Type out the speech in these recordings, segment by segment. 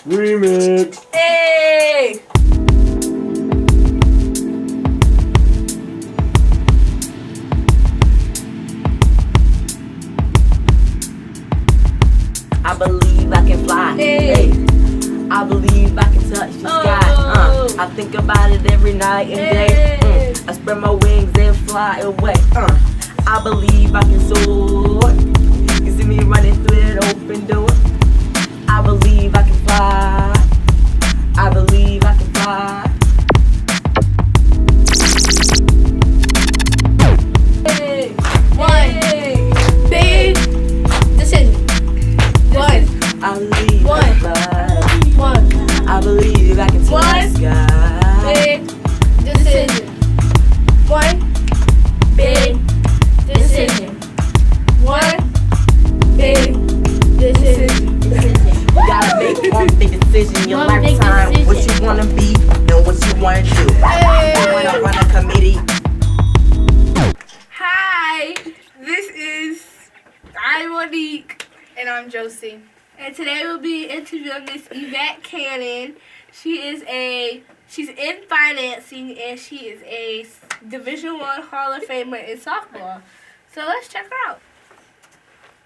Remix. Hey! I believe I can fly. Hey. I believe I can touch the sky. I think about it every night and day. I spread my wings and fly away. I believe I can soar. You see me running through that open door. I believe I can fly. I believe I can fly. Hey, One big decision. One. I believe I can fly. One I believe I can touch the sky. big decision. One big decision. One big decision. You gotta make one big decision in your One big lifetime. What decision. you wanna be and what you wanna do. You wanna run a committee. Hi, this is I'm Monique. And I'm Josie. And today we'll be interviewing Miss Yvette Cannon. She's in financing and she is a Division I Hall of Famer in softball. So let's check her out.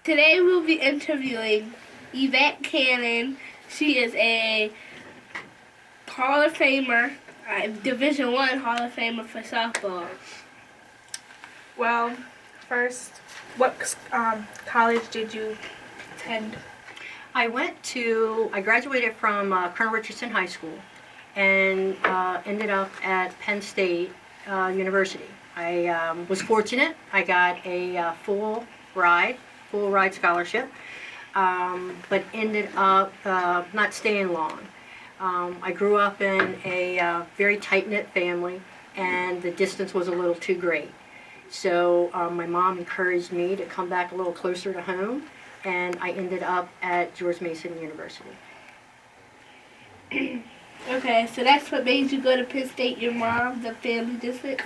Today we'll be interviewing Yvette Cannon. She is a Hall of Famer, Division I Hall of Famer for softball. Well, first, what college did you attend? I graduated from Colonel Richardson High School and ended up at Penn State University. I was fortunate. I got a full ride scholarship, but ended up not staying long. I grew up in a very tight-knit family, and the distance was a little too great. So my mom encouraged me to come back a little closer to home, and I ended up at George Mason University. Okay, so that's what made you go to Penn State, your mom, the family distance?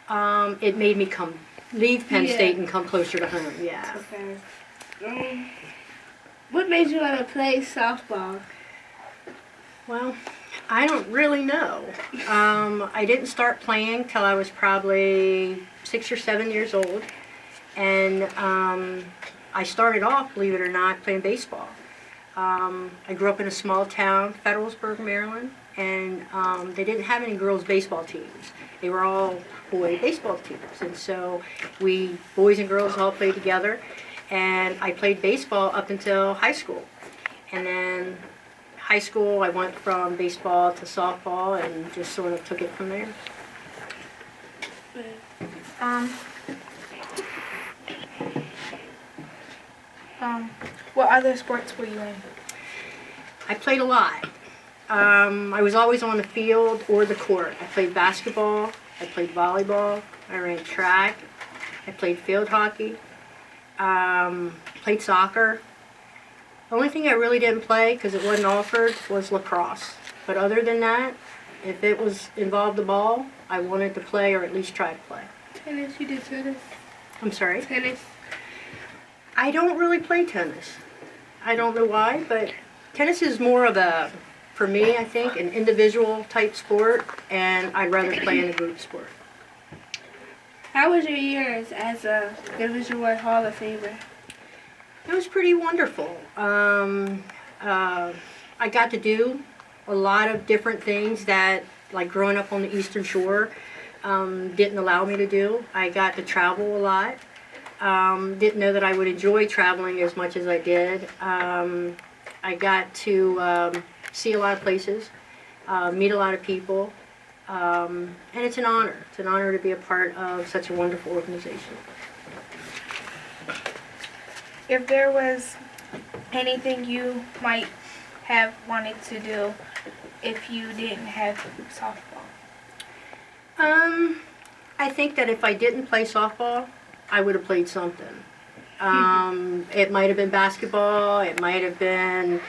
It made me leave Penn Yeah. State and come closer to home, yeah. Okay. What made you want to play softball? Well, I don't really know. I didn't start playing till I was probably 6 or 7 years old, and I started off, believe it or not, playing baseball. I grew up in a small town, Federalsburg, Maryland, and they didn't have any girls' baseball teams. They were all boy baseball teams, and so we, boys and girls, all played together, and I played baseball up until high school. And then high school, I went from baseball to softball and just sort of took it from there. What other sports were you in? I played a lot. I was always on the field or the court. I played basketball, I played volleyball, I ran track, I played field hockey, played soccer. The only thing I really didn't play, because it wasn't offered, was lacrosse. But other than that, if it was involved the ball, I wanted to play or at least try to play. Tennis, you did tennis? I'm sorry? Tennis? I don't really play tennis. I don't know why, but tennis is more of a, for me, I think, an individual type sport, and I'd rather play in a group sport. How was your years as a Division I Hall of Famer? It was pretty wonderful. I got to do a lot of different things that, like growing up on the Eastern Shore, didn't allow me to do. I got to travel a lot. Didn't know that I would enjoy traveling as much as I did. I got to see a lot of places, meet a lot of people, and it's an honor. It's an honor to be a part of such a wonderful organization. If there was anything you might have wanted to do if you didn't have softball? I think that if I didn't play softball, I would have played something. It might have been basketball, it might have been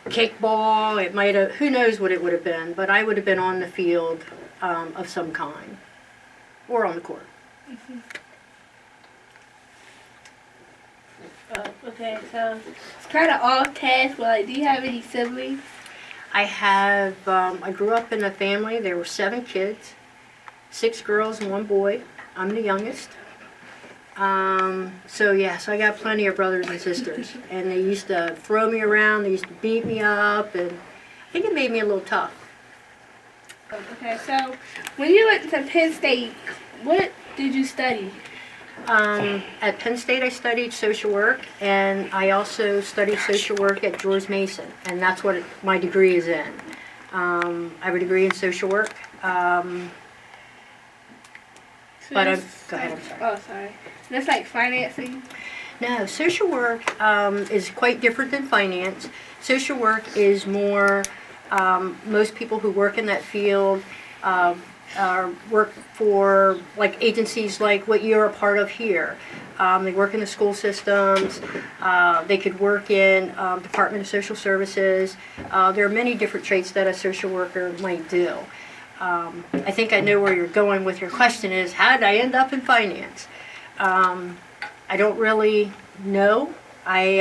kickball, it might have, who knows what it would have been, but I would have been on the field of some kind, or on the court. Okay, so it's kind of off task, but like, do you have any siblings? I have, I grew up in a family, there were 7 kids, 6 girls and 1 boy. I'm the youngest. So I got plenty of brothers and sisters. And they used to throw me around, they used to beat me up, and I think it made me a little tough. Okay, so when you went to Penn State, what did you study? At Penn State, I studied social work, and I also studied social work at George Mason, and that's what my degree is in. I have a degree in social work, but I'm, go ahead, I'm sorry. Oh, sorry. That's like financing? No, social work is quite different than finance. Social work is more, most people who work in that field work for like agencies like what you're a part of here. They work in the school systems. They could work in Department of Social Services. There are many different traits that a social worker might do. I think I know where you're going with your question is, how did I end up in finance? I don't really know. I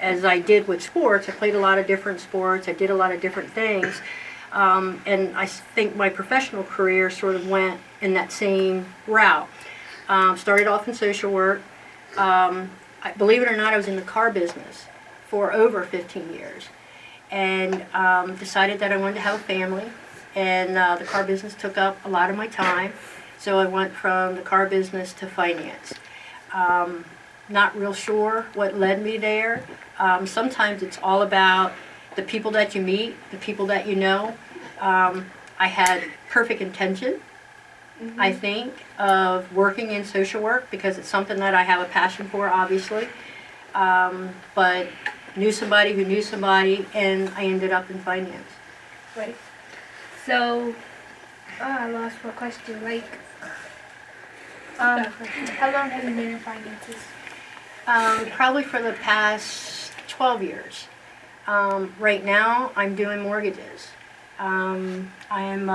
as I did with sports, I played a lot of different sports. I did a lot of different things. And I think my professional career sort of went in that same route. Started off in social work. Believe it or not, I was in the car business for over 15 years. And decided that I wanted to have a family. And the car business took up a lot of my time. So I went from the car business to finance. Not real sure what led me there. Sometimes it's all about the people that you meet, the people that you know. I had perfect intention, I think, of working in social work because it's something that I have a passion for, obviously. But knew somebody who knew somebody, and I ended up in finance. Right. So, I lost my question. Like, How long have you been in finances? Probably for the past 12 years. Right now, I'm doing mortgages. I am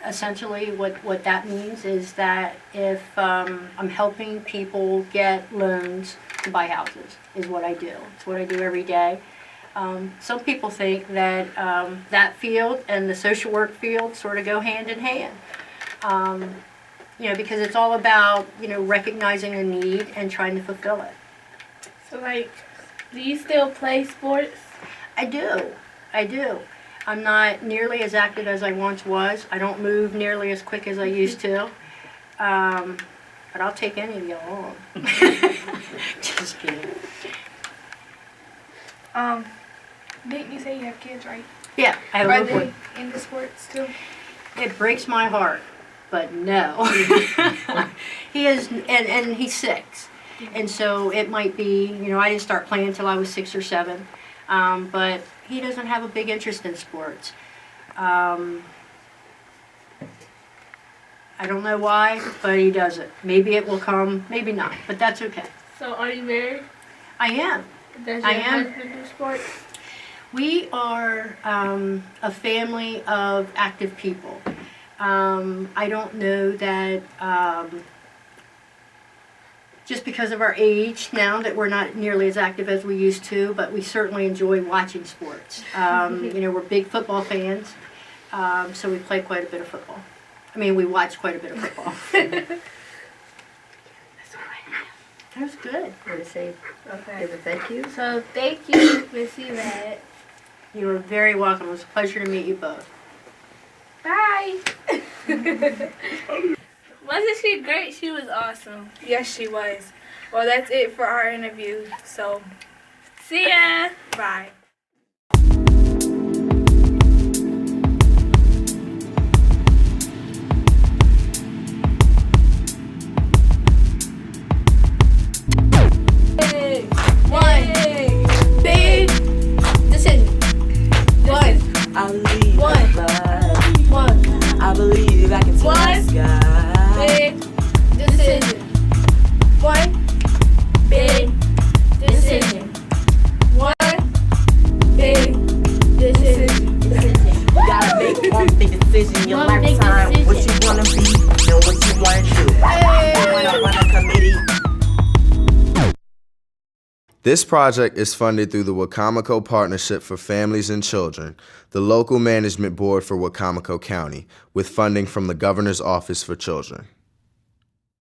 essentially what that means is that if I'm helping people get loans to buy houses is what I do. It's what I do every day. Some people think that that field and the social work field sort of go hand in hand. Because it's all about, recognizing a need and trying to fulfill it. so like, do you still play sports? I do. I'm not nearly as active as I once was. I don't move nearly as quick as I used to. But I'll take any of y'all on. Just kidding. Didn't you say you have kids, right? Yeah, I have a Are little boy. they into sports too? It breaks my heart, but no. He is, and he's 6. And so it might be, I didn't start playing until I was 6 or 7. But he doesn't have a big interest in sports. I don't know why, but he doesn't. Maybe it will come, maybe not, but that's okay. So are you married? I am. Does I your am. husband do sports? We are a family of active people. I don't know that just because of our age now that we're not nearly as active as we used to, but we certainly enjoy watching sports. We're big football fans, so we play quite a bit of football. We watch quite a bit of football. That was good. Want to say Okay. a thank you? So thank you, Miss Yvette. You were very welcome. It was a pleasure to meet you both. Bye. Wasn't she great? She was awesome. Yes, she was. Well, that's it for our interview. So, See ya. bye. Big decision. One. I believe One. I fly. One. I believe I can see the One. sky. Big decision. One. Big decision. One. This project is funded through the Wacomico Partnership for Families and Children, the local management board for Wacomico County, with funding from the Governor's Office for Children.